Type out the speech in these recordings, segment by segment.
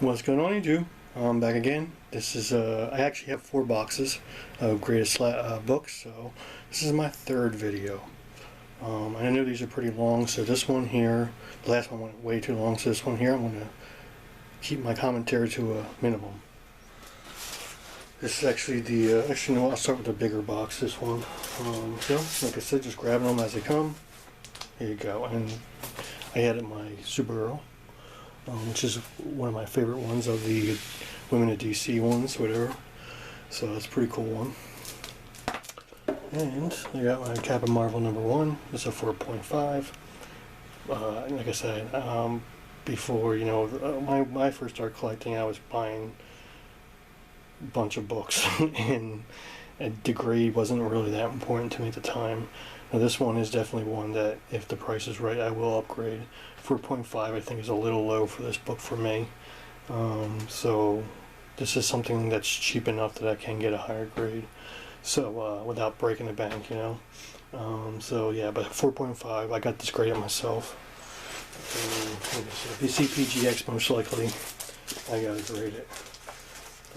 What's going on, YouTube? I'm back again. This is I actually have 4 boxes of greatest books, so this is my 3rd video. I know these are pretty long, so this one here, the last one went way too long, so this one here I'm going to keep my commentary to a minimum. This is actually the, actually no, I'll start with the bigger box, this one. So, like I said, just grabbing them as they come. Here you go, and I added my Supergirl. Which is one of my favorite ones of the Women of DC ones, whatever. So that's a pretty cool one. And I got my Captain Marvel #1. It's a 4.5. Like I said, before, you know, when I first started collecting, I was buying a bunch of books, and the grade wasn't really that important to me at the time. Now this one is definitely one that, if the price is right, I will upgrade. 4.5 I think is a little low for this book for me. So this is something that's cheap enough that I can get a higher grade. So without breaking the bank, you know. So yeah, but 4.5, I got this graded myself. If you see PGX, most likely I gotta grade it.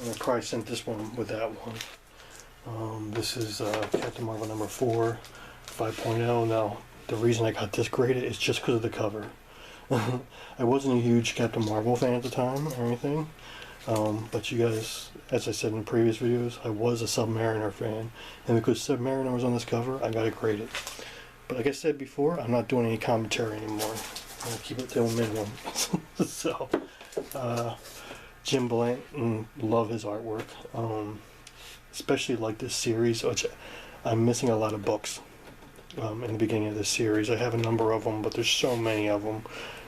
And I probably sent this one with that one. This is Captain Marvel #4. 5.0. Now, the reason I got this graded is just because of the cover. I wasn't a huge Captain Marvel fan at the time or anything, but you guys, as I said in previous videos, I was a Submariner fan, and because Submariner was on this cover, I got it graded. But like I said before, I'm not doing any commentary anymore. I'm going to keep it to a minimum. So, Jim Blanton, love his artwork, especially like this series, which I'm missing a lot of books. In the beginning of this series. I have a number of them, but there's so many of them,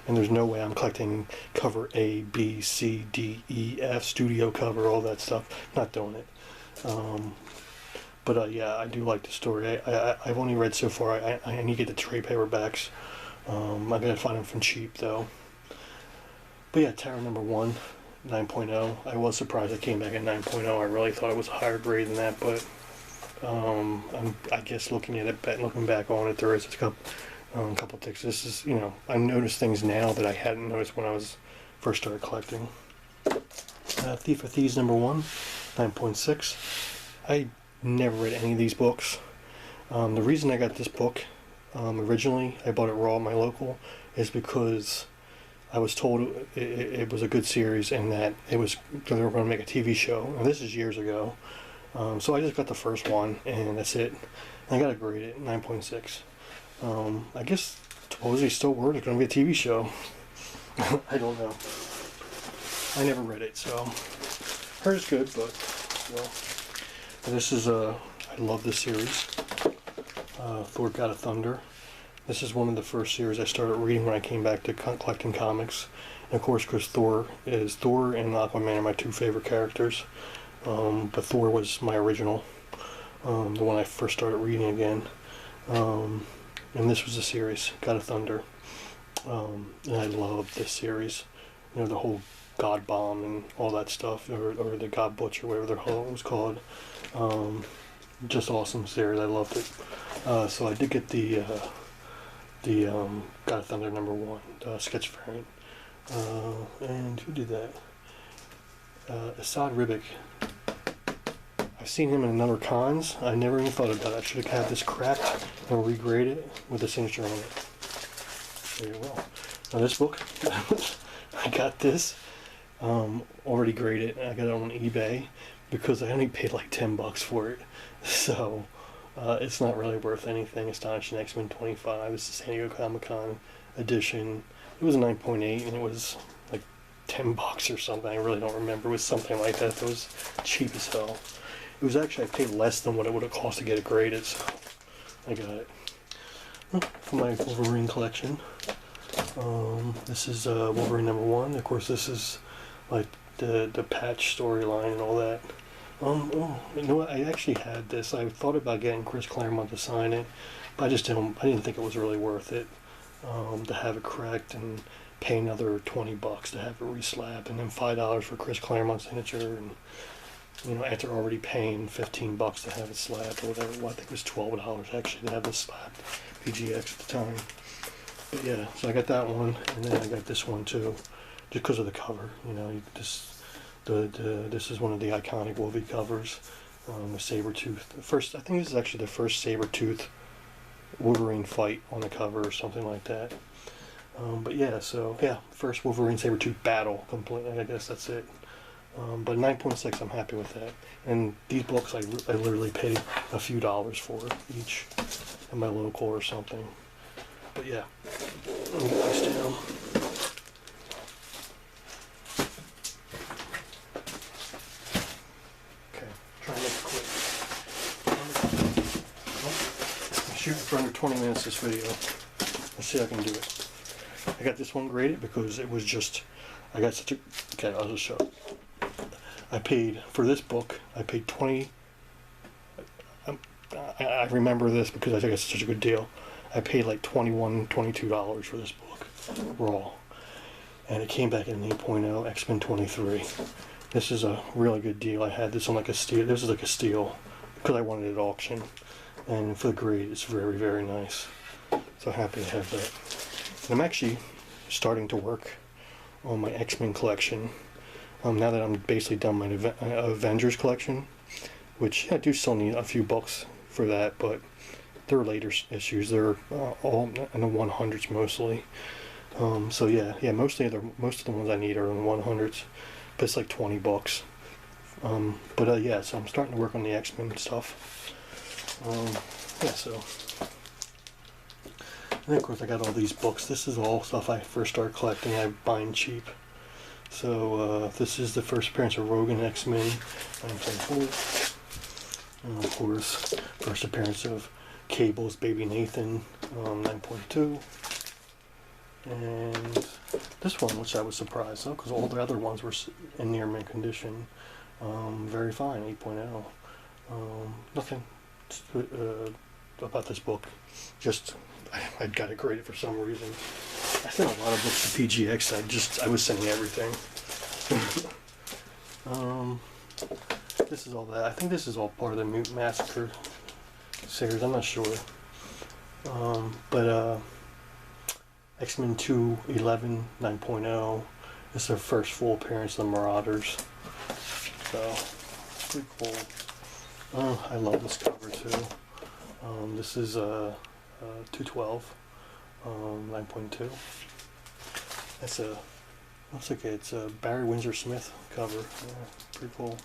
and there's no way I'm collecting cover A, B, C, D, E, F, studio cover, all that stuff. Not doing it. But yeah, I do like the story. I've only read so far. I need to get the trade paperbacks. I'm gonna find them from cheap though. But yeah, Terra #1, 9.0. I was surprised it came back at 9.0. I really thought it was a higher grade than that, but I guess looking back on it, there is a couple ticks. This is, you know, I noticed things now that I hadn't noticed when I was first started collecting. Thief of Thieves #1, 9.6. I never read any of these books. The reason I got this book, originally, I bought it raw at my local, is because I was told it was a good series and that they were going to make a TV show. And this is years ago. So I just got the first one, and that's it. And I got to grade it, 9.6. I guess supposedly still word it's going to be a TV show. I don't know. I never read it, so heard it's good, but well. This is I love this series. Thor: God of Thunder. This is one of the first series I started reading when I came back to collecting comics. And of course, because Thor and Aquaman are my 2 favorite characters. But Thor was my original, the one I first started reading again, and this was a series, God of Thunder, and I loved this series, you know, the whole God Bomb and all that stuff, or the God Butcher, whatever their whole was called. Just awesome series, I loved it. So I did get the God of Thunder #1 sketch variant, and who did that? Esad Ribic. I've seen him in another cons. I never even thought about it. I should have had this cracked and regrade it with a signature on it. Very well. Now this book, I got this already graded. I got it on eBay because I only paid like $10 for it. So it's not really worth anything. Astonishing X-Men 25. It's the San Diego Comic-Con edition. It was a 9.8 and it was like $10 or something. I really don't remember. It was something like that. It was cheap as hell. It was actually, I paid less than what it would have cost to get it graded, so I got it. For my Wolverine collection. This is Wolverine #1. Of course, this is like the patch storyline and all that. You know what? I actually had this. I thought about getting Chris Claremont to sign it, but I didn't think it was really worth it to have it cracked and pay another $20 to have it reslabbed, and then $5 for Chris Claremont's signature, and you know, after already paying $15 to have it slabbed or whatever. Well, I think it was $12 actually to have this slabbed, PGX at the time. But yeah, so I got that one, and then I got this one too. because of the cover. You know, this is one of the iconic Wolvie covers. The Sabretooth. I think this is actually the first Sabretooth Wolverine fight on the cover or something like that. But yeah, so yeah, first Wolverine Sabretooth battle completely. I guess that's it. But 9.6, I'm happy with that. And these books, I literally paid a few dollars for each at my local or something. But yeah, let me get this down. Okay, try and make it quick. I'm shooting for under 20 minutes this video. Let's see if I can do it. I got this one graded because it was just, I got such a, okay, I'll just show it. I paid, for this book, I paid 20, I remember this because I think it's such a good deal. I paid like $21, $22 for this book, raw. And it came back in an 8.0 X-Men 23. This is a really good deal. I had this on like a steal, this is like a steal, because I wanted it at auction. And for the grade, it's very, very nice. So happy to have that. And I'm actually starting to work on my X-Men collection. Now that I'm basically done my Avengers collection, which I do still need a few books for that, but they're later issues. They're all in the 100s mostly. So yeah, most of the ones I need are in the 100s, but it's like 20 books. Yeah, so I'm starting to work on the X-Men stuff. Yeah, so. And then of course I got all these books. This is all stuff I first started collecting. I buying cheap. So this is the first appearance of Rogue in X-Men 9.4. And of course, first appearance of Cable's Baby Nathan 9.2. And this one, which I was surprised of, because all the other ones were in near mint condition. Very fine, 8.0. Nothing about this book. Just I got it graded for some reason. I sent a lot of books to PGX. I was sending everything. This is all that. I think this is all part of the Mutant Massacre series. I'm not sure. X-Men 211 9.0 is their first full appearance of the Marauders. So, pretty cool. I love this cover too. This is 212 9.2. That's looks like it's a Barry Windsor Smith cover. Pretty cool.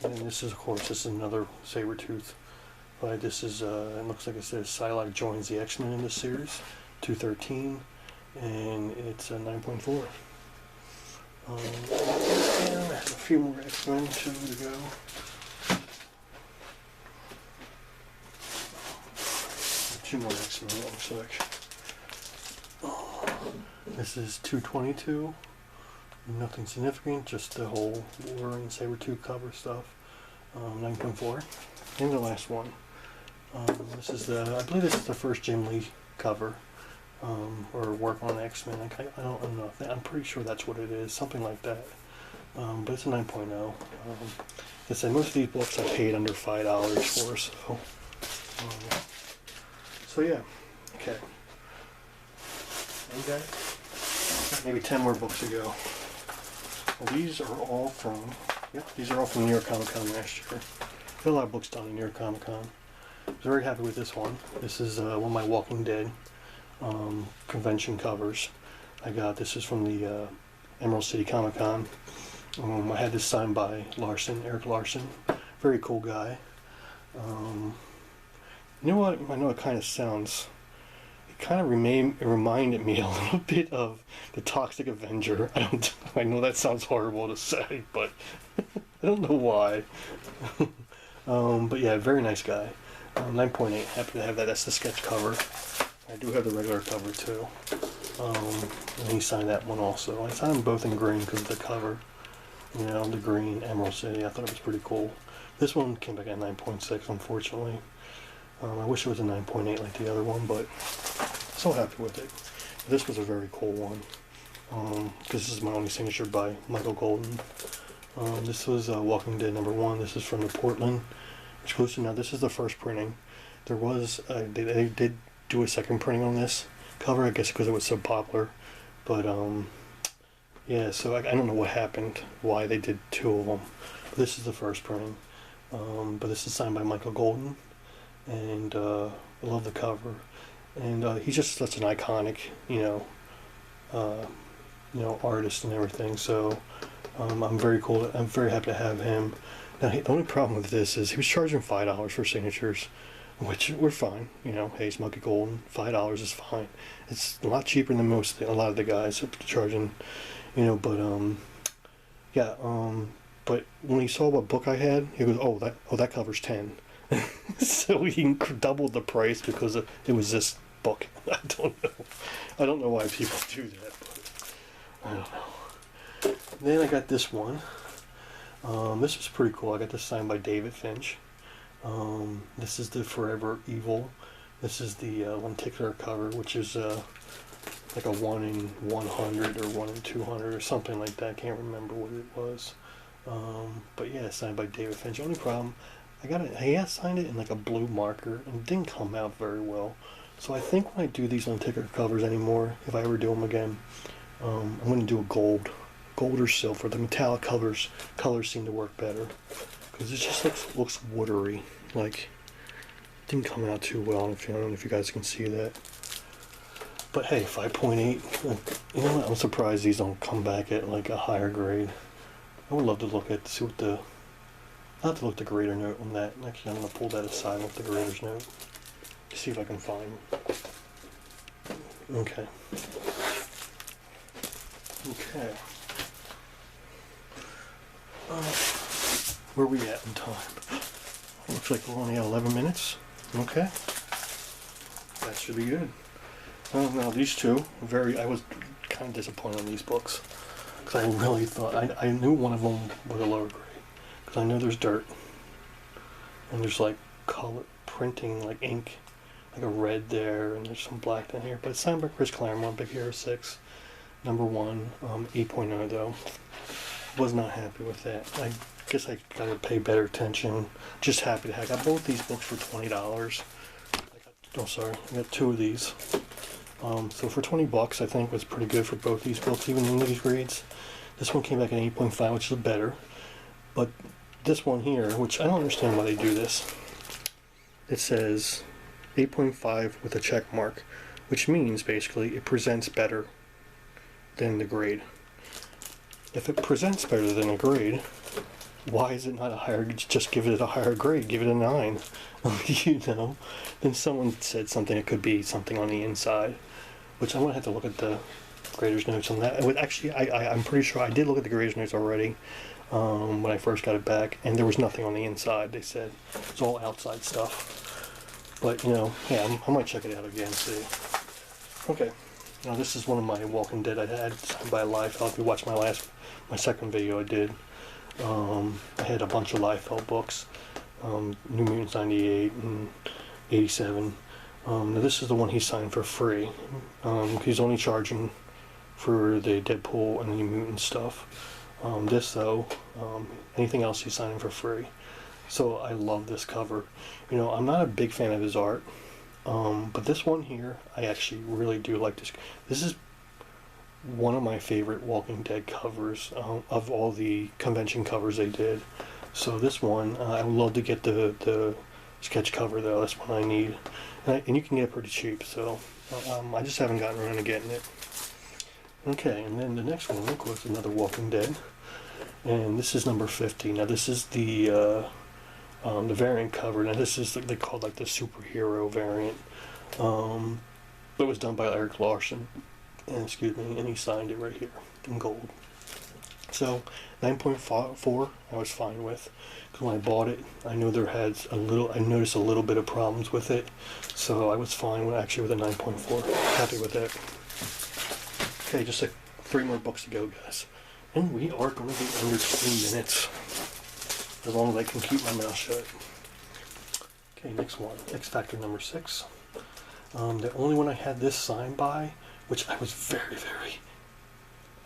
And then this is, of course, this is another Sabretooth. But this is, it looks like it says Psylocke joins the X-Men in this series, 213, and it's a 9.4. And a few more X-Men, 2 to go. Two more X-Men, it looks like. This is 222. Nothing significant, just the whole Wolverine Sabretooth cover stuff. 9.4. And the last one. This is I believe this is the first Jim Lee cover, or work on X-Men. I don't know. I'm pretty sure that's what it is, something like that. But it's a 9.0. I said most of these books I paid under $5 for, so yeah, okay. Okay. Maybe 10 more books to go. Well, these are all from New York Comic Con last year. Got a lot of books done in New York Comic Con. I was very happy with this one. This is one of my Walking Dead convention covers. This is from the Emerald City Comic Con. I had this signed by Eric Larson. Very cool guy. You know what? I know it kind of sounds. It kind of reminded me a little bit of the Toxic Avenger. I know that sounds horrible to say, but I don't know why. But yeah, very nice guy. 9.8. Happy to have that. That's the sketch cover. I do have the regular cover too. And he signed that one also. I signed them both in green because of the cover. You know, the green Emerald City. I thought it was pretty cool. This one came back at 9.6, unfortunately. I wish it was a 9.8 like the other one, but so happy with it. This was a very cool one, because this is my only signature by Michael Golden. This was Walking Dead #1. This is from the Portland exclusive. Now this is the first printing. There was they did do a second printing on this cover, I guess because it was so popular, but Yeah, so I don't know what happened, why they did two of them. But this is the first printing. But this is signed by Michael Golden, and I love the cover. And he's just such an iconic, uh, artist and everything. So I'm very cool. I'm very happy to have him. Now, the only problem with this is he was charging $5 for signatures, which we're fine. Hey, it's Monkey Golden. $5 is fine. It's a lot cheaper than a lot of the guys are charging. But yeah. But when he saw what book I had, he goes, that covers 10. So he doubled the price because it was this book. I don't know. I don't know why people do that, but I don't know. Then I got this one. This was pretty cool. I got this signed by David Finch. This is the Forever Evil. This is the lenticular cover, which is like a 1 in 100 or 1 in 200 or something like that. I can't remember what it was. But yeah, signed by David Finch. Only problem, he has signed it in like a blue marker and it didn't come out very well. So I think when I do these lenticular covers anymore, if I ever do them again, I'm going to do a gold or silver. The metallic colors seem to work better because it just looks watery. Like, it didn't come out too well. I don't know if you guys can see that. But hey, 5.8. You know what? I'm surprised these don't come back at like a higher grade. I would love to see what I'll have to look the grader note on that. Actually, I'm going to pull that aside and look the grader's note. See if I can find it. Okay. Where are we at in time? Looks like we're only at 11 minutes. Okay. That should be good. Now these two, I was kind of disappointed on these books. Because I really thought, I knew one of them was a lower grade. Because I know there's dirt. And there's like color printing, like ink, like a red there, and there's some black down here. But it's signed by Chris Claremont, Big Hero 6, number 1, 8.0 though. Was not happy with that. I guess I gotta pay better attention. Just happy to have. I got both these books for $20. I got two of these. So for $20, I think was pretty good for both these books, even in these grades. This one came back in 8.5, which is better. But this one here, which I don't understand why they do this. It says 8.5 with a check mark, which means basically it presents better than the grade. If it presents better than a grade, why is it not a higher? Just give it a higher grade. Give it a 9. Then someone said something. It could be something on the inside, which I'm gonna have to look at the grader's notes on that. I'm pretty sure I did look at the grader's notes already when I first got it back, and there was nothing on the inside. They said it's all outside stuff. But yeah, I might check it out again. See. Okay. Now this is one of my Walking Dead I had signed by Liefeld. If you watched my second video I did, I had a bunch of Liefeld books, New Mutants 98 and 87. Now this is the one he signed for free. He's only charging for the Deadpool and the New Mutant stuff. This though, anything else he's signing for free. So I love this cover. I'm not a big fan of his art. But this one here, I actually really do like this. This is one of my favorite Walking Dead covers of all the convention covers they did. So this one, I would love to get the sketch cover though. That's one I need, and you can get it pretty cheap. So I just haven't gotten around to getting it. Okay, and then the next one, of course, another Walking Dead, and this is number 50. Now this is the variant cover. Now this is they called like the superhero variant. It was done by Eric Larson, and he signed it right here in gold. So 9.4 I was fine with, because when I bought it, I knew I noticed a little bit of problems with it, so I was fine with a 9.4. Happy with that. Okay, just like 3 more books to go, guys, and we are going to be under 20 minutes. As long as I can keep my mouth shut. Okay, next one. X Factor number 6. The only one I had this signed by, which I was very, very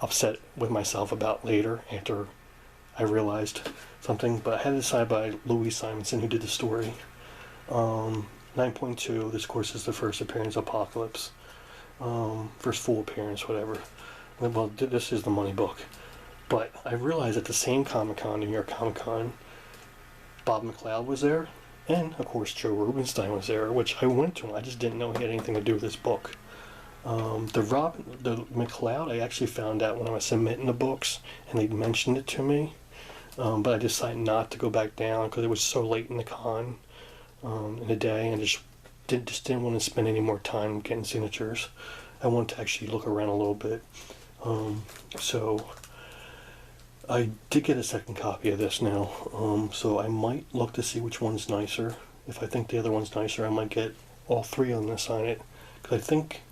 upset with myself about later after I realized something, but I had it signed by Louise Simonson, who did the story. 9.2. This, of course, is the first appearance of Apocalypse. First full appearance, whatever. Well, this is the money book. But I realized at the same Comic-Con, New York Comic Con, Bob McLeod was there, and of course Joe Rubinstein was there, which I went to. I just didn't know he had anything to do with this book. The McLeod, I actually found out when I was submitting the books, and they mentioned it to me. But I decided not to go back down because it was so late in the con, in the day, and just didn't want to spend any more time getting signatures. I wanted to actually look around a little bit. So I did get a second copy of this now. So I might look to see which one's nicer. If I think the other one's nicer, I might get all three of them to sign it. Because I think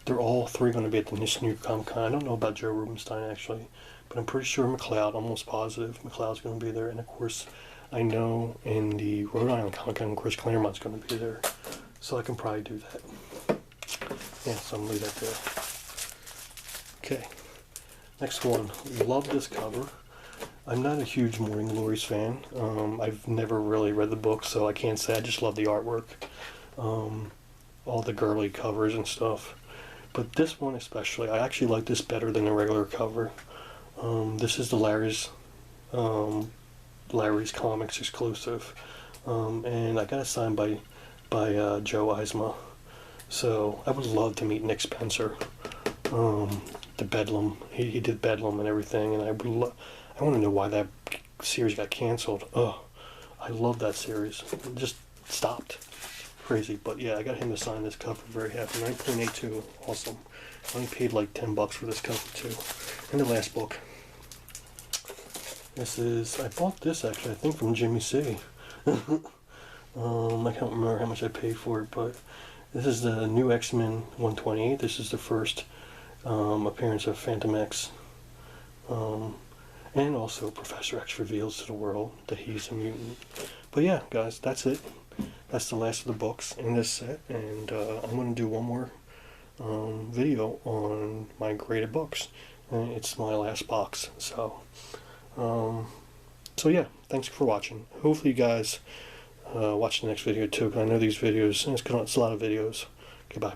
they're all three going to be at this New York Comic Con. I don't know about Joe Rubinstein actually, but I'm pretty sure McLeod, almost positive McLeod's going to be there. And of course, I know in the Rhode Island Comic Con, Chris Claremont's going to be there. So I can probably do that. Yeah, so I'm going to leave that there. Okay. Next one. Love this cover. I'm not a huge Morning Glories fan. I've never really read the book, so I can't say. I just love the artwork. All the girly covers and stuff. But this one especially, I actually like this better than the regular cover. This is the Larry's Comics exclusive. And I got it signed by Joe Eisma. So I would love to meet Nick Spencer. The Bedlam. He did Bedlam and everything, and I want to know why that series got canceled. Oh, I love that series. It just stopped. Crazy, but yeah, I got him to sign this cover. Very happy. 9.82, awesome. I only paid like $10 for this cover too. And the last book. This is, I bought this actually, I think from Jimmy C. I can't remember how much I paid for it, but this is the new X-Men 128. This is the first appearance of Phantom X. And also Professor X reveals to the world that he's a mutant. But yeah, guys, that's it. That's the last of the books in this set, and I'm going to do one more video on my graded books. And it's my last box. So yeah, thanks for watching. Hopefully you guys watch the next video too, because I know these videos, it's a lot of videos. Goodbye.